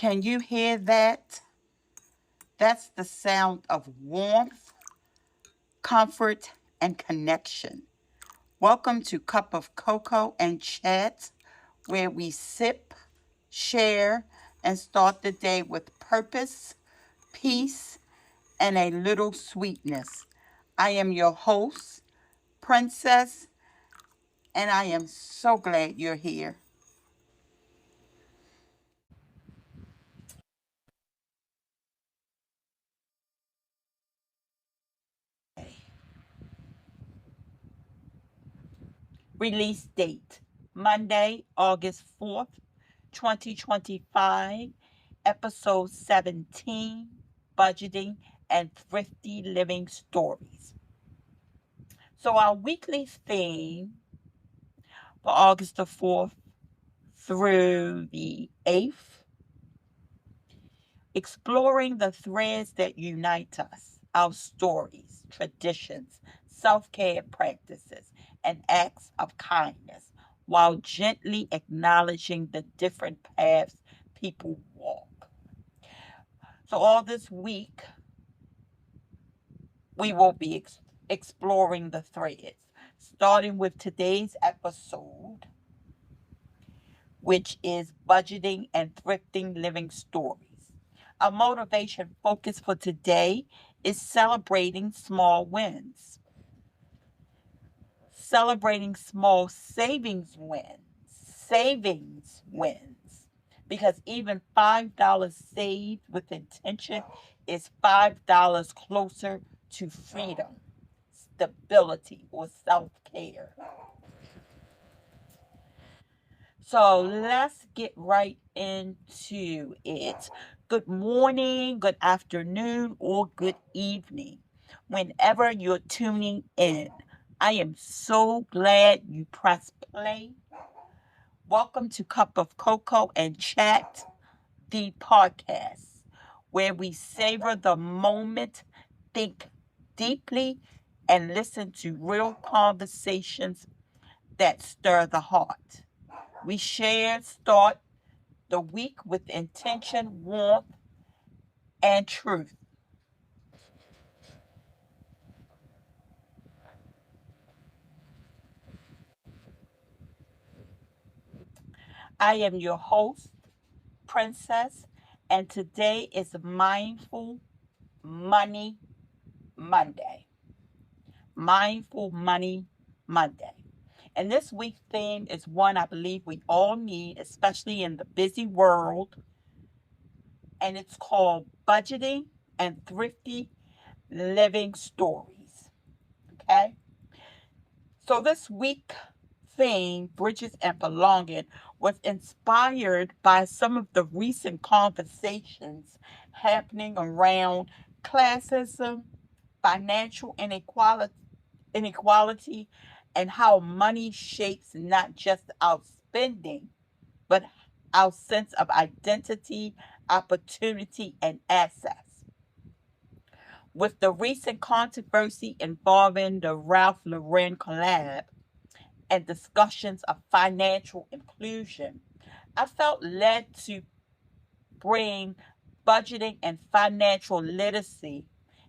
Can you hear that? That's the sound of warmth, comfort, and connection. Welcome to Cup of Cocoa and Chat, where we sip, share, and start the day with purpose, peace, and a little sweetness. I am your host, Princess, and I am so glad you're here. Release date Monday, August 4th, 2025, episode 17, Budgeting and Thrifty Living Stories. So, our weekly theme for August the 4th through the 8th, exploring the threads that unite us, our stories, traditions, self care practices, and acts of kindness, while gently acknowledging the different paths people walk. So, all this week, we will be exploring the threads, starting with today's episode, which is budgeting and thrifting living stories. Our motivation focus for today is celebrating small wins, celebrating small savings wins, because even $5 saved with intention is $5 closer to freedom, stability, or self care. So let's get right into it. Good morning, good afternoon, or good evening, whenever you're tuning in. I am so glad you pressed play. Welcome to Cup of Cocoa and Chat, the podcast, where we savor the moment, think deeply, and listen to real conversations that stir the heart. We share, start the week with intention, warmth, and truth. I am your host, Princess, and today is Mindful Money Monday. Mindful Money Monday. And this week's theme is one I believe we all need, especially in the busy world, and it's called Budgeting and Thrifty Living Stories. Okay? So this week theme, Bridges and Belonging, was inspired by some of the recent conversations happening around classism, financial inequality, and how money shapes not just our spending, but our sense of identity, opportunity, and access. With the recent controversy involving the Ralph Lauren collab and discussions of financial inclusion, I felt led to bring budgeting and financial literacy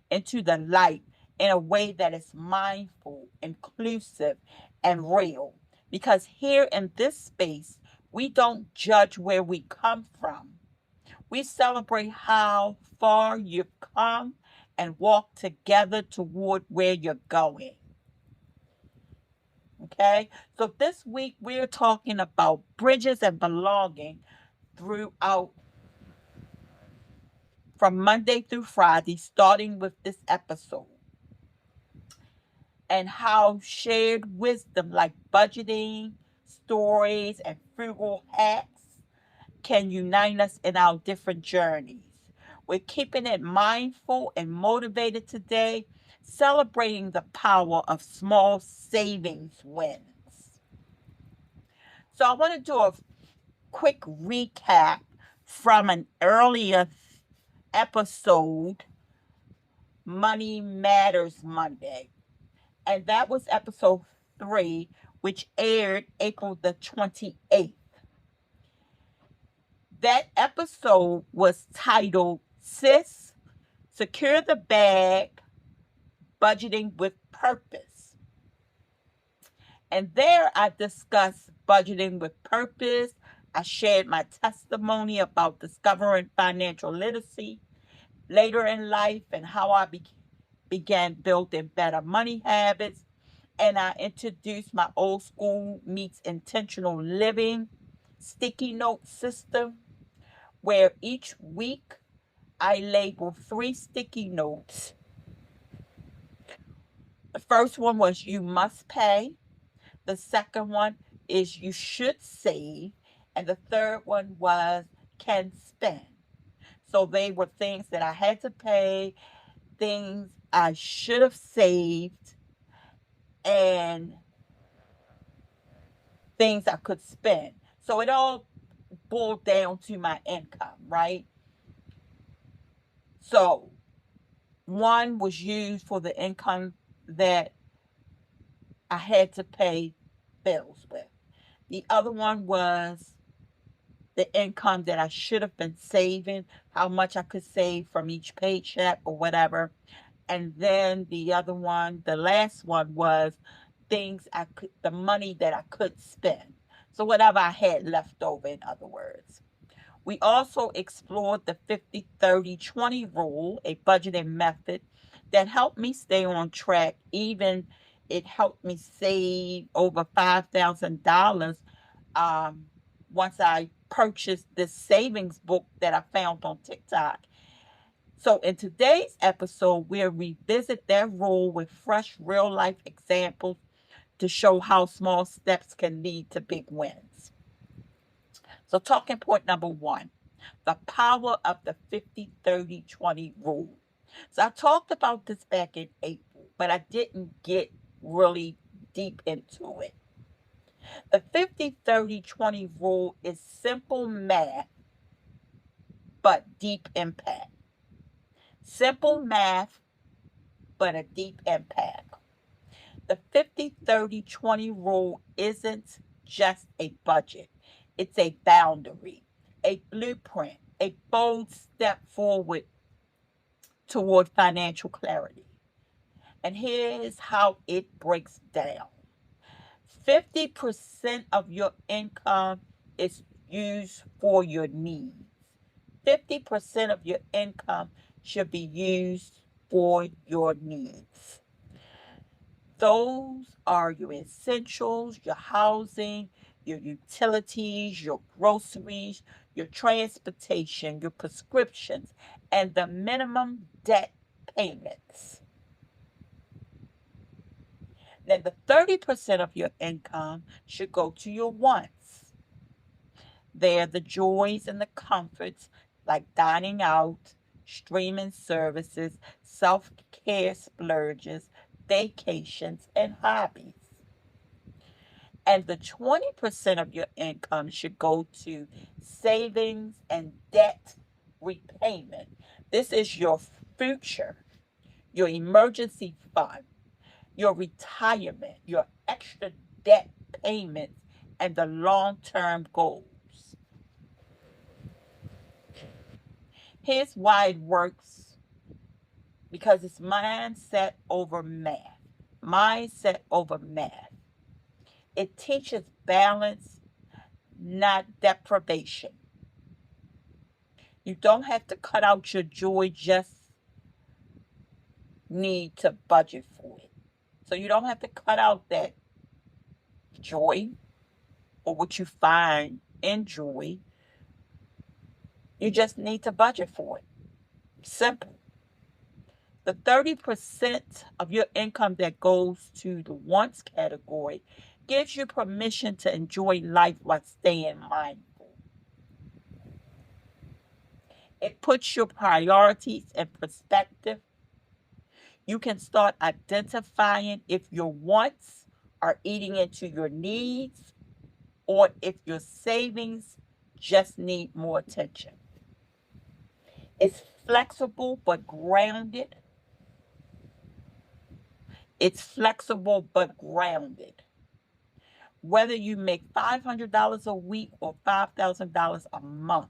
into the light in a way that is mindful, inclusive, and real. Because here in this space, we don't judge where we come from. We celebrate how far you've come and walk together toward where you're going. Okay? So this week we're talking about bridges and belonging throughout from Monday through Friday, starting with this episode, and how shared wisdom like budgeting, stories, and frugal hacks can unite us in our different journeys. We're keeping it mindful and motivated today, celebrating the power of small savings wins. So, I want to do a quick recap from an earlier episode, Money Matters Monday. And that was episode 3, which aired April the 28th. That episode was titled Sis, Secure the Bag, Budgeting with Purpose. And there I discussed budgeting with purpose. I shared my testimony about discovering financial literacy later in life and how I began building better money habits. And I introduced my old school meets intentional living sticky note system, where each week I label 3 sticky notes. The first one was you must pay. The second one is you should save. And the third one was can spend. So they were things that I had to pay, things I should have saved, and things I could spend. So it all boiled down to my income, right? So one was used for the income that I had to pay bills with. The other one was the income that I should have been saving, how much I could save from each paycheck or whatever. And then the other one, the last one was the money that I could spend. So whatever I had left over, in other words. We also explored the 50-30-20 rule, a budgeting method that helped me stay on track. Even it helped me save over $5,000 once I purchased this savings book that I found on TikTok. So in today's episode, we'll revisit that rule with fresh real life examples to show how small steps can lead to big wins. So talking point number 1, the power of the 50-30-20 rule. So I talked about this back in April, but I didn't get really deep into it. The 50-30-20 rule is simple math, but deep impact. Simple math, but a deep impact. The 50-30-20 rule isn't just a budget. It's a boundary, a blueprint, a bold step forward toward financial clarity. And here's how it breaks down. 50% of your income is used for your needs. 50% of your income should be used for your needs. Those are your essentials, your housing, your utilities, your groceries, your transportation, your prescriptions, and the minimum debt payments. Then the 30% of your income should go to your wants. They're the joys and the comforts like dining out, streaming services, self-care splurges, vacations, and hobbies. And the 20% of your income should go to savings and debt repayment. This is your future, your emergency fund, your retirement, your extra debt payments, and the long-term goals. Here's why it works, because it's mindset over math. Mindset over math. It teaches balance, not deprivation. You don't have to cut out your joy, just need to budget for it. So you don't have to cut out that joy or what you find in joy. You just need to budget for it. Simple. The 30% of your income that goes to the wants category gives you permission to enjoy life while staying mindful. It puts your priorities in perspective. You can start identifying if your wants are eating into your needs or if your savings just need more attention. It's flexible but grounded. It's flexible but grounded. Whether you make $500 a week or $5,000 a month,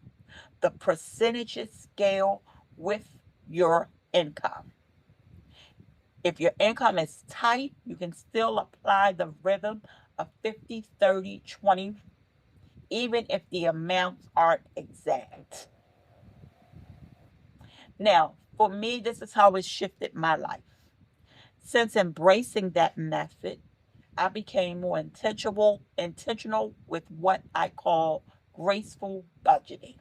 The percentages scale with your income. If your income is tight, you can still apply the rhythm of 50, 30, 20, even if the amounts aren't exact. Now, for me, this is how it shifted my life. Since embracing that method, I became more intentional with what I call graceful budgeting.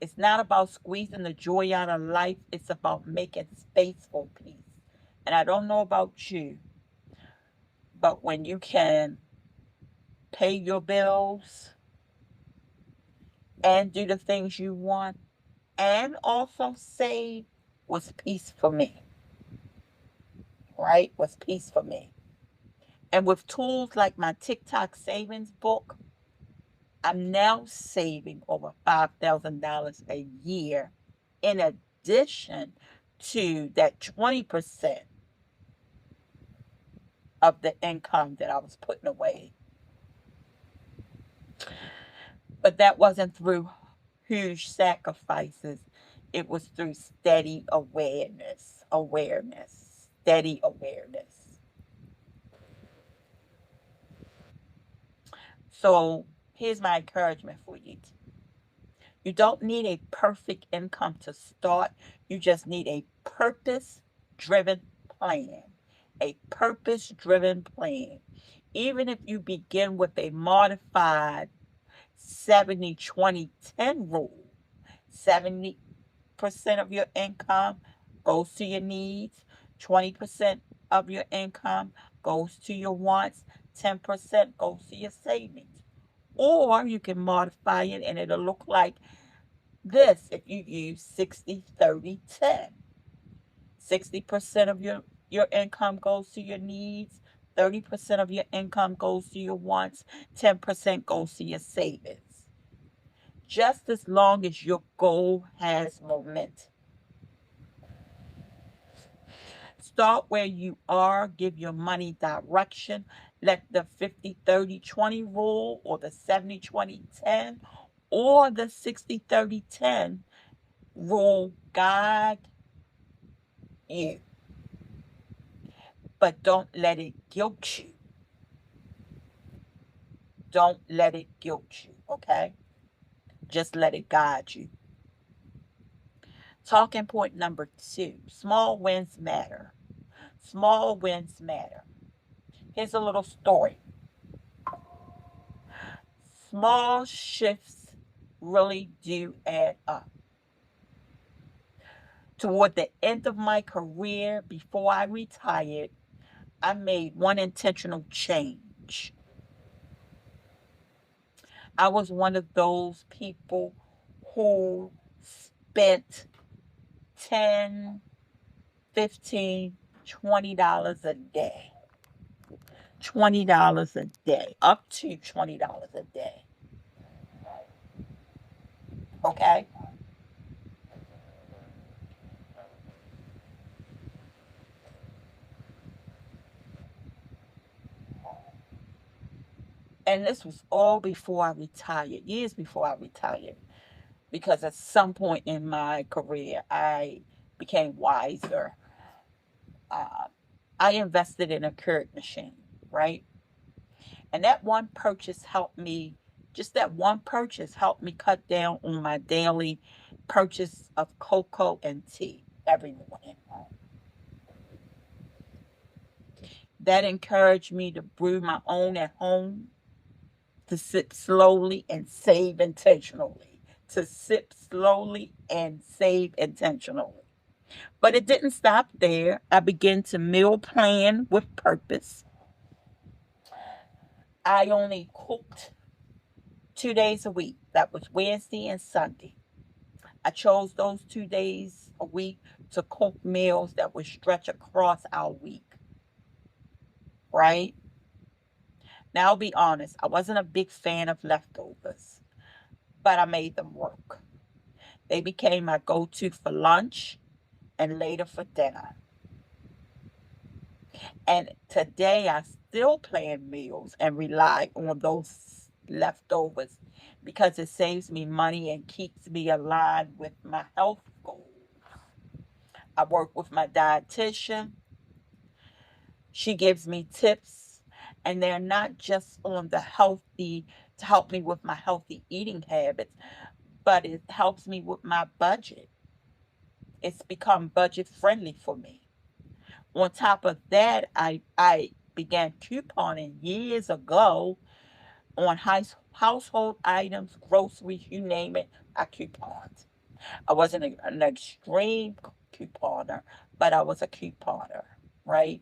It's not about squeezing the joy out of life, it's about making space for peace. And I don't know about you, but when you can pay your bills and do the things you want and also save, was peace for me, right? Was peace for me. And with tools like my TikTok savings book, I'm now saving over $5,000 a year in addition to that 20% of the income that I was putting away. But that wasn't through huge sacrifices. It was through steady steady awareness. So here's my encouragement for you. You don't need a perfect income to start. You just need a purpose driven plan. A purpose driven plan. Even if you begin with a modified 70-20-10 rule, 70% of your income goes to your needs, 20% of your income goes to your wants, 10% goes to your savings. Or you can modify it and it'll look like this if you use 60-30-10. 60% of your income goes to your needs, 30% of your income goes to your wants, 10% goes to your savings. Just as long as your goal has momentum. Start where you are, give your money direction. Let the 50-30-20 rule or the 70-20-10 or the 60-30-10 rule guide you. But don't let it guilt you. Don't let it guilt you, okay? Just let it guide you. Talking point number 2, small wins matter. Small wins matter. Here's a little story. Small shifts really do add up. Toward the end of my career, before I retired, I made one intentional change. I was one of those people who spent 10, 15, $20 a day. $20 a day, up to $20 a day. Okay? And this was all before I retired, years before I retired. Because at some point in my career, I became wiser. Uh, I invested in a Keurig machine, right? And that one purchase helped me, just that one purchase helped me cut down on my daily purchase of cocoa and tea every morning. That encouraged me to brew my own at home, to sip slowly and save intentionally. To sip slowly and save intentionally. But it didn't stop there. I began to meal plan with purpose. I only cooked 2 days a week. That was Wednesday and Sunday. I chose those 2 days a week to cook meals that would stretch across our week, right? Now, I'll be honest, I wasn't a big fan of leftovers, but I made them work. They became my go to for lunch and later for dinner. And today I still plan meals and rely on those leftovers because it saves me money and keeps me aligned with my health goals. I work with my dietitian. She gives me tips, and they're not just on the healthy to help me with my healthy eating habits, but it helps me with my budget. It's become budget friendly for me. On top of that, I began couponing years ago on household items, groceries, you name it. I couponed. I wasn't an extreme couponer, but I was a couponer, right?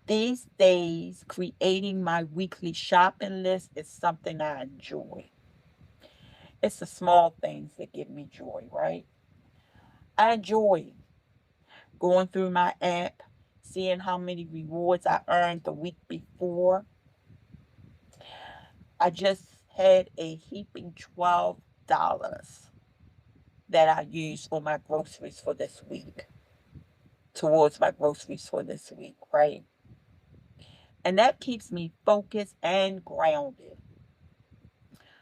These days, creating my weekly shopping list is something I enjoy. It's the small things that give me joy, right? I enjoy going through my app, seeing how many rewards I earned the week before. I just had a heaping $12 that I used for my groceries for this week, towards my groceries for this week, right? And that keeps me focused and grounded.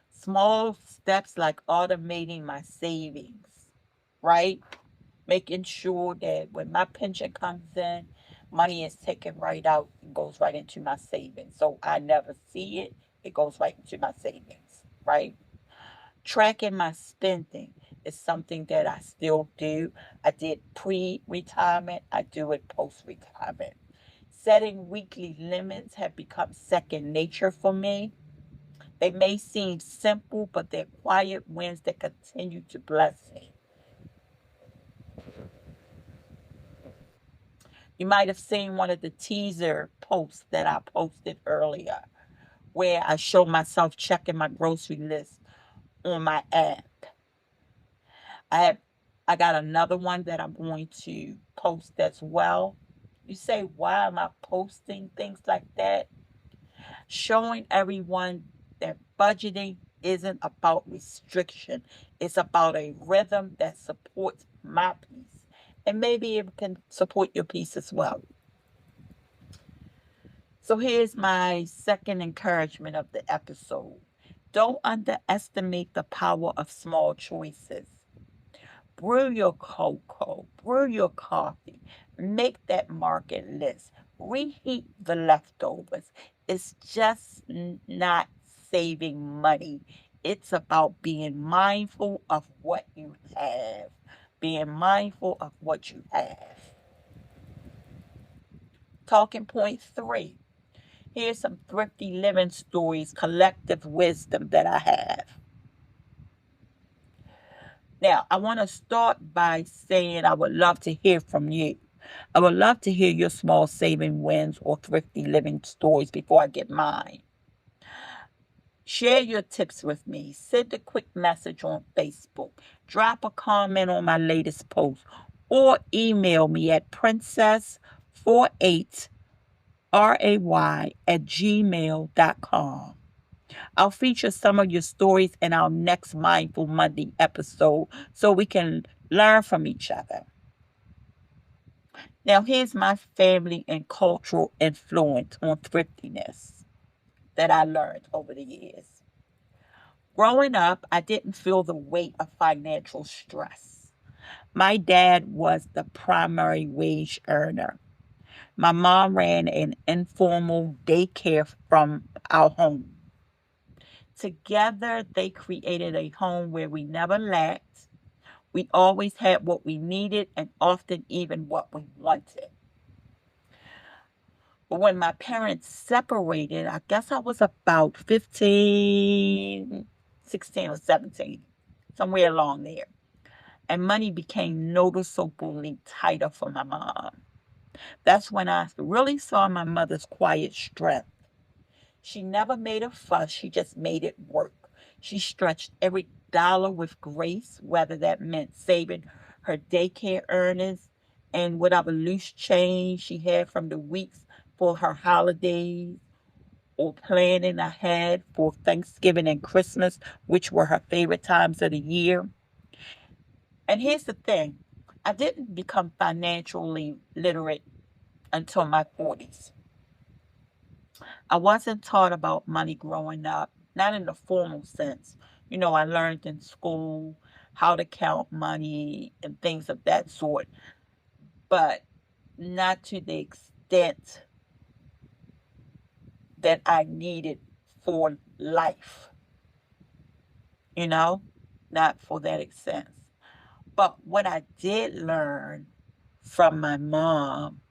Small steps like automating my savings, right? Making sure that when my pension comes in, money is taken right out and goes right into my savings. So I never see it, it goes right into my savings, right? Tracking my spending is something that I still do. I did pre retirement, I do it post retirement. Setting weekly limits have become second nature for me. They may seem simple, but they're quiet wins that continue to bless me. You might have seen one of the teaser posts that I posted earlier where I show myself checking my grocery list on my app. I have I got another one that I'm going to post as well. You say, why am I posting things like that? Showing everyone that budgeting isn't about restriction. It's about a rhythm that supports my peace. And maybe it can support your peace as well. So here's my second encouragement of the episode. Don't underestimate the power of small choices. Brew your cocoa, brew your coffee, make that market list, reheat the leftovers. It's just not saving money. It's about being mindful of what you have. Being mindful of what you have. Talking point three. Here's some thrifty living stories, collective wisdom that I have. Now, I want to start by saying I would love to hear from you. I would love to hear your small saving wins or thrifty living stories before I get mine. Share your tips with me. Send a quick message on Facebook. Drop a comment on my latest post. Or email me at princess48ray@gmail.com. I'll feature some of your stories in our next Mindful Monday episode so we can learn from each other. Now, here's my family and cultural influence on thriftiness that I learned over the years. Growing up, I didn't feel the weight of financial stress. My dad was the primary wage earner. My mom ran an informal daycare from our home. Together, they created a home where we never lacked. We always had what we needed and often even what we wanted. But when my parents separated, I guess I was about 15, 16 or 17, somewhere along there. And money became noticeably tighter for my mom. That's when I really saw my mother's quiet strength. She never made a fuss, she just made it work. She stretched every dollar with grace, whether that meant saving her daycare earnings and whatever loose change she had from the weeks for her holidays, or planning ahead for Thanksgiving and Christmas, which were her favorite times of the year. And here's the thing, I didn't become financially literate until my 40s. I wasn't taught about money growing up, not in the formal sense. I learned in school how to count money and things of that sort, but not to the extent that I needed for life, you know, not for that extent. But what I did learn from my mom,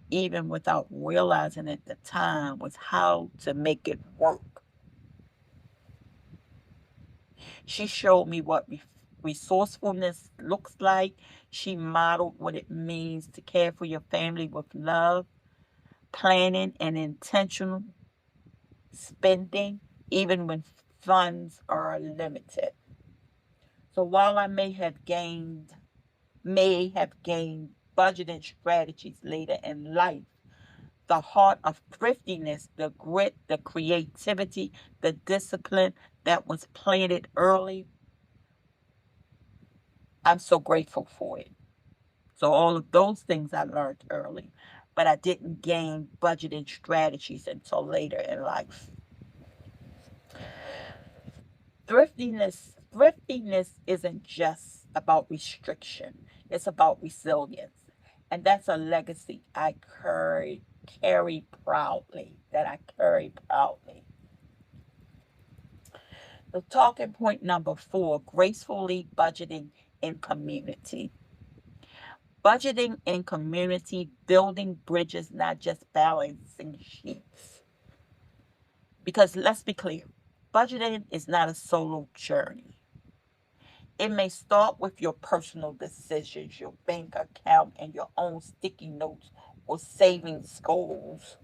even without realizing at the time, was how to make it work. She showed me what resourcefulness looks like. She modeled what it means to care for your family with love, planning, and intentional spending, even when funds are limited. So while I may have gained budgeting strategies later in life, the heart of thriftiness, the grit, the creativity, the discipline that was planted early, I'm so grateful for it. So all of those things I learned early, but I didn't gain budgeting strategies until later in life. Thriftiness isn't just about restriction. It's about resilience. And that's a legacy I carry proudly, that I carry proudly. The talking point number 4, gracefully budgeting in community. Budgeting in community, building bridges, not just balancing sheets. Because let's be clear, budgeting is not a solo journey. It may start with your personal decisions, your bank account, and your own sticky notes or savings goals.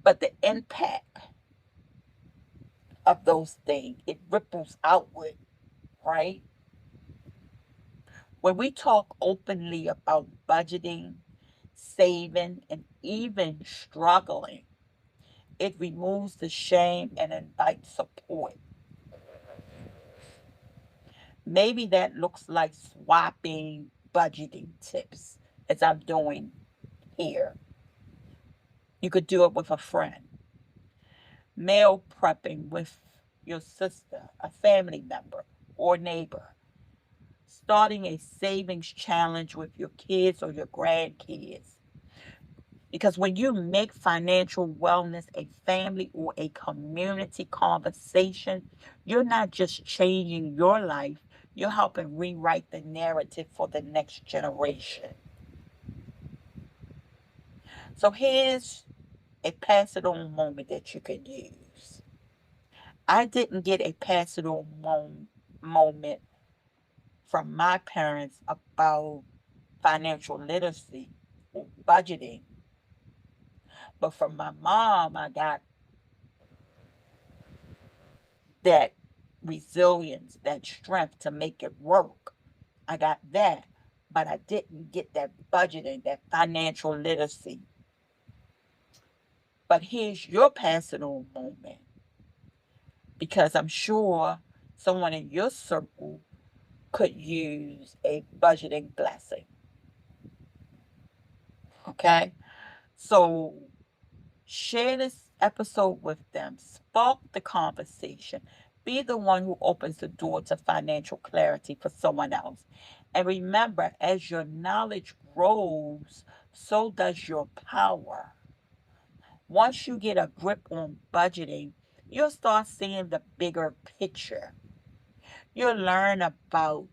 But the impact of those things, it ripples outward, right? When we talk openly about budgeting, saving, and even struggling, it removes the shame and invites support. Maybe that looks like swapping budgeting tips, as I'm doing here. You could do it with a friend, meal prepping with your sister, a family member, or neighbor, starting a savings challenge with your kids or your grandkids. Because when you make financial wellness a family or a community conversation, you're not just changing your life, you're helping rewrite the narrative for the next generation. So here's a pass it on moment that you can use. I didn't get a pass it on moment from my parents about financial literacy or budgeting, but from my mom, I got that resilience, that strength to make it work. I got that, but I didn't get that budgeting, that financial literacy. But here's your pass it on moment, because I'm sure someone in your circle could use a budgeting blessing. Okay? So share this episode with them, spark the conversation, be the one who opens the door to financial clarity for someone else. And remember, as your knowledge grows, so does your power. Once you get a grip on budgeting, you'll start seeing the bigger picture. You'll learn about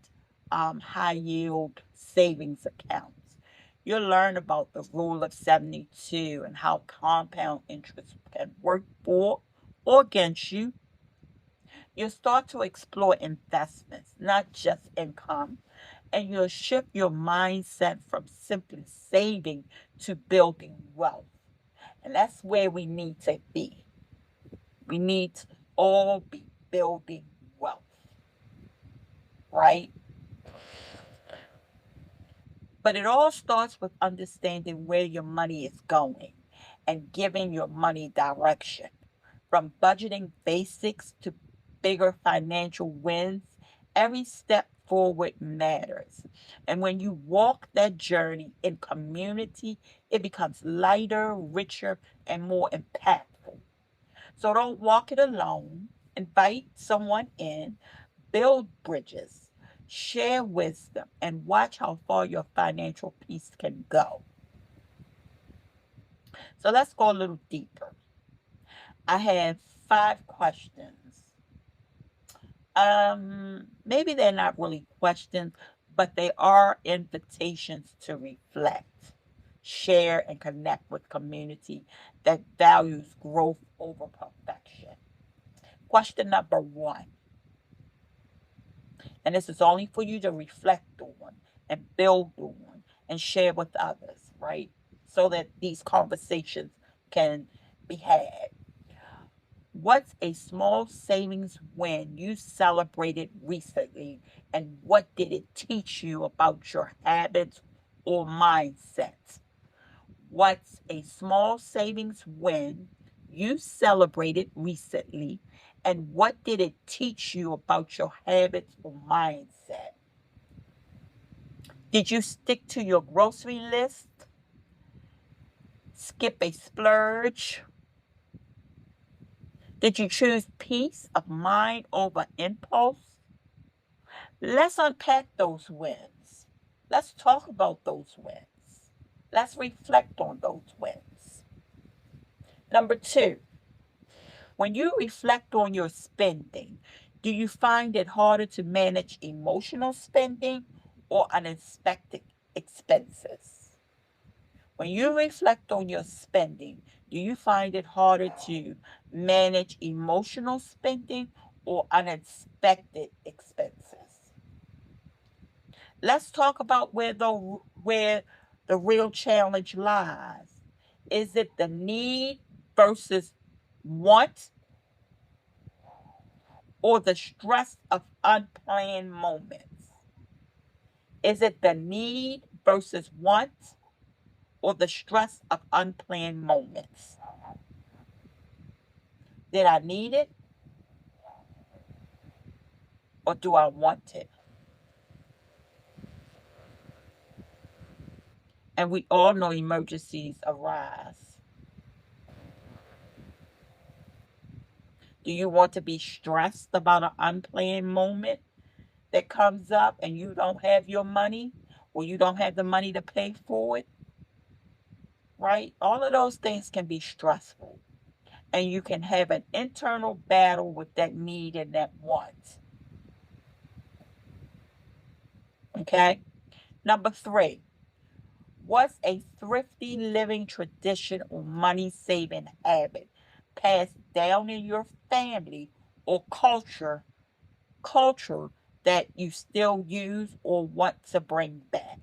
high yield savings accounts. You'll learn about the rule of 72 and how compound interest can work for or against you. You'll start to explore investments, not just income, and you'll shift your mindset from simply saving to building wealth. And that's where we need to be. We need to all be building wealth, right? But it all starts with understanding where your money is going and giving your money direction. From budgeting basics to bigger financial wins, every step forward matters. And when you walk that journey in community, it becomes lighter, richer, and more impactful. So don't walk it alone. Invite someone in, build bridges, share wisdom, and watch how far your financial peace can go. So let's go a little deeper. I have 5 questions. Maybe they're not really questions, but they are invitations to reflect, share, and connect with community that values growth over perfection. Question number 1, and this is only for you to reflect on and build on and share with others, right? So that these conversations can be had. What's a small savings win you celebrated recently, and what did it teach you about your habits or mindset? What's a small savings win you celebrated recently, and what did it teach you about your habits or mindset? Did you stick to your grocery list? Skip a splurge? Did you choose peace of mind over impulse? Let's unpack those wins. Let's talk about those wins. Let's reflect on those wins. Number 2, when you reflect on your spending, do you find it harder to manage emotional spending or unexpected expenses? When you reflect on your spending, do you find it harder to manage emotional spending or unexpected expenses? Let's talk about where the real challenge lies. Is it the need versus want, or the stress of unplanned moments? Is it the need versus want, or the stress of unplanned moments? Did I need it, or do I want it? And we all know emergencies arise. Do you want to be stressed about an unplanned moment that comes up and you don't have your money, or you don't have the money to pay for it? Right? All of those things can be stressful. And you can have an internal battle with that need and that want. Okay? Number 3, what's a thrifty living tradition or money saving habit passed down in your family or culture that you still use or want to bring back?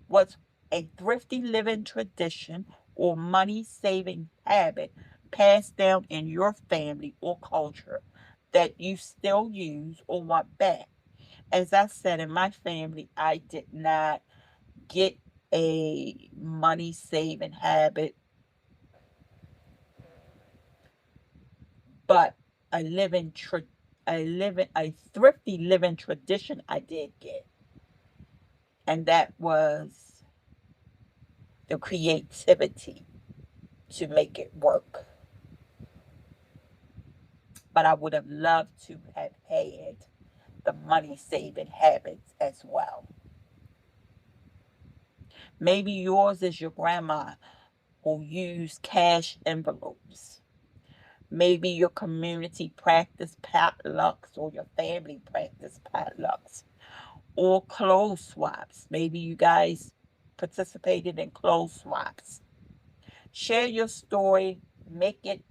What's a thrifty living tradition or money saving habit passed down in your family or culture that you still use or want back? As I said, in my family, I did not get a money saving habit, but a a thrifty living tradition I did get, and that was the creativity to make it work. But I would have loved to have had the money saving habits as well. Maybe yours is your grandma who used cash envelopes. Maybe your community practice potlucks, or your family practice potlucks, or clothes swaps. Maybe you guys participated in clothes swaps. Share your story. Make it,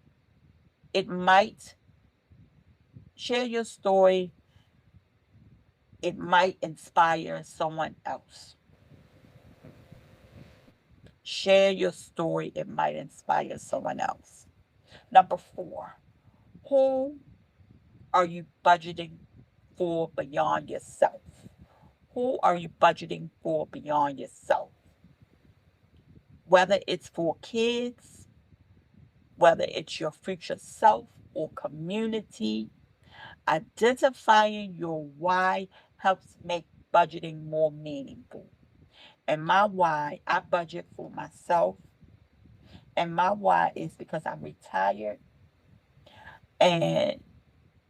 it might, share your story. It might inspire someone else. Share your story. It might inspire someone else. Number 4, who are you budgeting for beyond yourself? Who are you budgeting for beyond yourself? Whether it's for kids, whether it's your future self or community, identifying your why helps make budgeting more meaningful. And my why, I budget for myself. And my why is because I'm retired and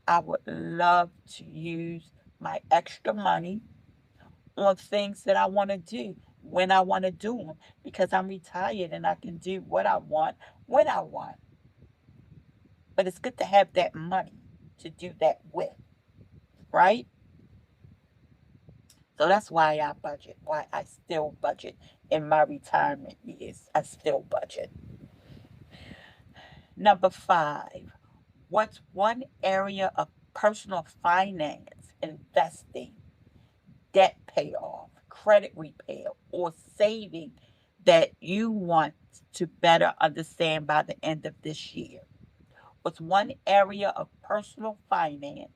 I would love to use my extra money on things that I want to do when I want to do them because I'm retired and I can do what I want when I want. But it's good to have that money to do that with, right? So that's why I budget, why I still budget in my retirement years. I still budget. Number five, what's one area of personal finance, investing, debt payoff, credit repair, or saving that you want to better understand by the end of this year? What's one area of personal finance,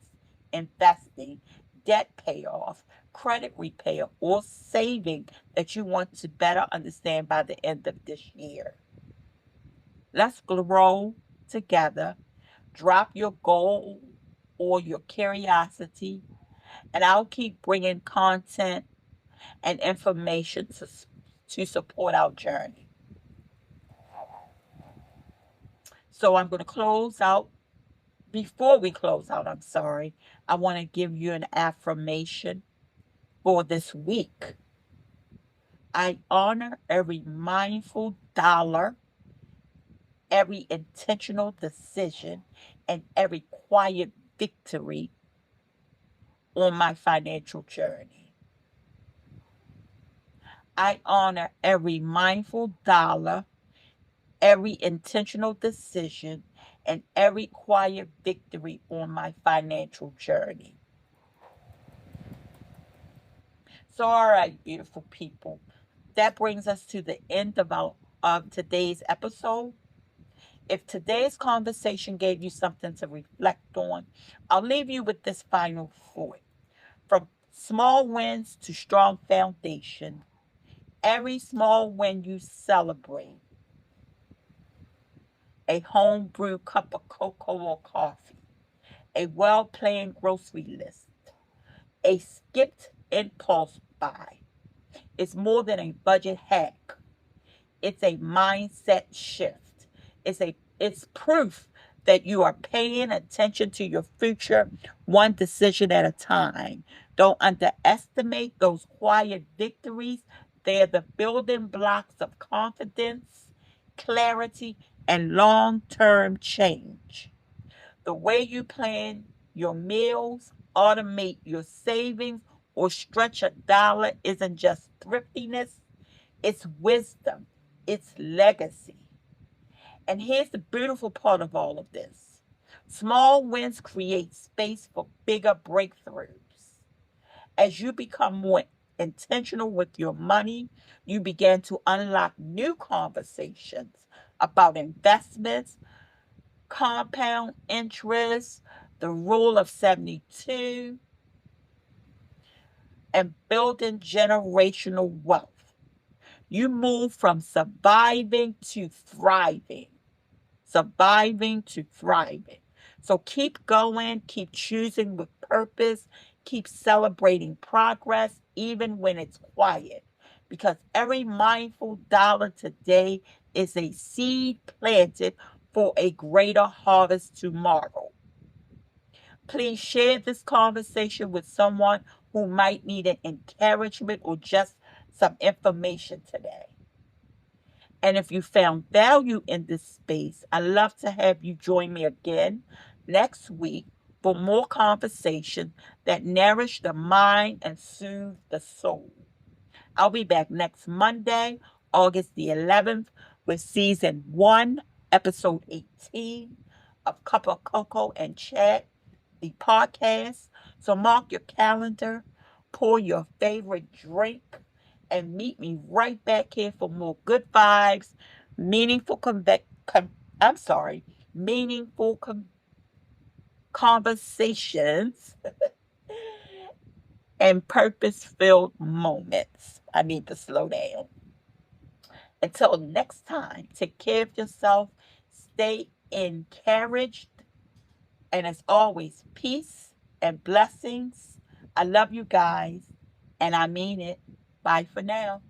investing, debt payoff, credit repair, or saving that you want to better understand by the end of this year? Let's grow together. Drop your goal or your curiosity, and I'll keep bringing content and information to support our journey. So I'm going to close out. Before we close out, I'm sorry, I want to give you an affirmation for this week. I honor every mindful dollar, every intentional decision, and every quiet victory on my financial journey. I honor every mindful dollar, every intentional decision, and every quiet victory on my financial journey. So, all right, beautiful people, that brings us to the end of today's episode. If today's conversation gave you something to reflect on, I'll leave you with this final thought. From small wins to strong foundation, every small win you celebrate, a home brewed cup of cocoa or coffee, a well planned grocery list, a skipped impulse buy, is more than a budget hack. It's a mindset shift. It's proof that you are paying attention to your future one decision at a time. Don't underestimate those quiet victories. They're the building blocks of confidence, clarity, and long-term change. The way you plan your meals, automate your savings, or stretch a dollar isn't just thriftiness, it's wisdom, it's legacy. And here's the beautiful part of all of this: small wins create space for bigger breakthroughs. As you become more intentional with your money, you begin to unlock new conversations about investments, compound interest, the rule of 72, and building generational wealth. You move from surviving to thriving. Surviving to thriving. So keep going, keep choosing with purpose, keep celebrating progress, even when it's quiet. Because every mindful dollar today is a seed planted for a greater harvest tomorrow. Please share this conversation with someone who might need an encouragement or just some information today. And if you found value in this space, I'd love to have you join me again next week for more conversation that nourish the mind and soothe the soul. I'll be back next Monday, August the 11th, with season 1, episode 18 of Cup of Cocoa and Chat, the podcast. So mark your calendar, pour your favorite drink, and meet me right back here for more good vibes, meaningful I'm sorry, meaningful conversations, and purpose-filled moments. I need to slow down. Until next time, take care of yourself, stay encouraged, and as always, peace and blessings. I love you guys, and I mean it. Bye for now.